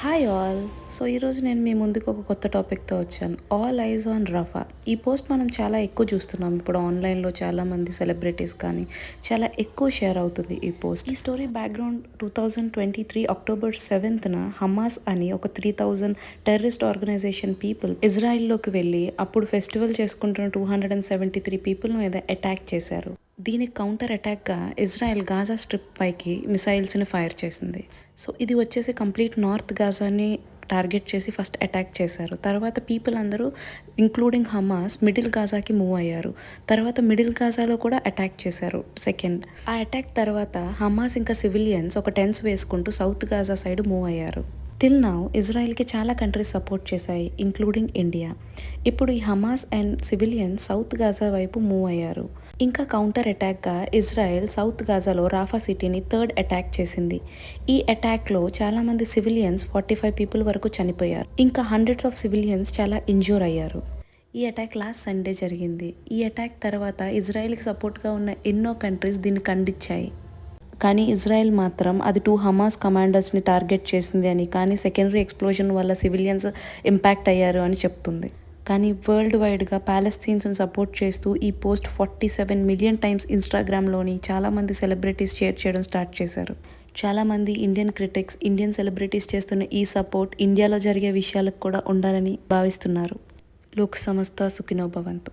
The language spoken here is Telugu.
Hi all. సో ఈరోజు నేను మీ ముందుకు ఒక కొత్త టాపిక్తో వచ్చాను. ఆల్ ఐజ్ ఆన్ రఫా. ఈ పోస్ట్ మనం చాలా ఎక్కువ చూస్తున్నాం ఇప్పుడు ఆన్లైన్లో. చాలామంది సెలబ్రిటీస్ కానీ చాలా ఎక్కువ షేర్ అవుతుంది ఈ పోస్ట్. ఈ స్టోరీ బ్యాక్గ్రౌండ్ 2023 అక్టోబర్ 7న హమాస్ అని ఒక 3000 టెర్రరిస్ట్ ఆర్గనైజేషన్ పీపుల్ ఇజ్రాయిల్లోకి వెళ్ళి అప్పుడు ఫెస్టివల్ చేసుకుంటున్న 273 పీపుల్ మీద అటాక్ చేశారు. దీనికి కౌంటర్ అటాక్గా ఇజ్రాయెల్ గాజా స్ట్రిప్ పైకి మిసైల్స్ని ఫైర్ చేసింది. సో ఇది వచ్చేసి కంప్లీట్ నార్త్ గాజాని టార్గెట్ చేసి ఫస్ట్ అటాక్ చేశారు. తర్వాత పీపుల్ అందరూ ఇంక్లూడింగ్ హమాస్ మిడిల్ గాజాకి మూవ్ అయ్యారు. తర్వాత మిడిల్ గాజాలో కూడా అటాక్ చేశారు సెకండ్. ఆ అటాక్ తర్వాత హమాస్ ఇంకా సివిలియన్స్ ఒక టెన్స్ వేసుకుంటూ సౌత్ గాజా సైడ్ మూవ్ అయ్యారు. టిల్ నౌ ఇజ్రాయెల్కి చాలా కంట్రీస్ సపోర్ట్ చేశాయి ఇంక్లూడింగ్ ఇండియా. ఇప్పుడు ఈ Hamas and civilians south Gaza వైపు మూవ్ అయ్యారు. ఇంకా కౌంటర్ అటాక్గా ఇజ్రాయెల్ సౌత్ గాజాలో రాఫా సిటీని థర్డ్ అటాక్ చేసింది. ఈ అటాక్లో చాలామంది సివిలియన్స్ 45 పీపుల్ వరకు చనిపోయారు. ఇంకా హండ్రెడ్స్ ఆఫ్ సివిలియన్స్ చాలా ఇంజ్యూర్ అయ్యారు. ఈ అటాక్ లాస్ట్ సండే జరిగింది. ఈ అటాక్ తర్వాత ఇజ్రాయెల్కి సపోర్ట్గా ఉన్న ఎన్నో కంట్రీస్ దీన్ని ఖండించాయి. కానీ ఇజ్రాయెల్ మాత్రం అది 2 హమాస్ కమాండర్స్ని టార్గెట్ చేసింది అని, కానీ సెకండరీ ఎక్స్ప్లోజన్ వల్ల సివిలియన్స్ ఇంపాక్ట్ అయ్యారు అని చెప్తుంది. కానీ వరల్డ్ వైడ్గా ప్యాలెస్తీన్స్ని సపోర్ట్ చేస్తూ ఈ పోస్ట్ 47 మిలియన్ టైమ్స్ ఇన్స్టాగ్రామ్లోని చాలామంది సెలబ్రిటీస్ షేర్ చేయడం స్టార్ట్ చేశారు. చాలామంది ఇండియన్ క్రిటిక్స్ ఇండియన్ సెలబ్రిటీస్ చేస్తున్న ఈ సపోర్ట్ ఇండియాలో జరిగే విషయాలకు కూడా ఉండాలని భావిస్తున్నారు. లోక్ సమస్త సుఖినో భవంతు.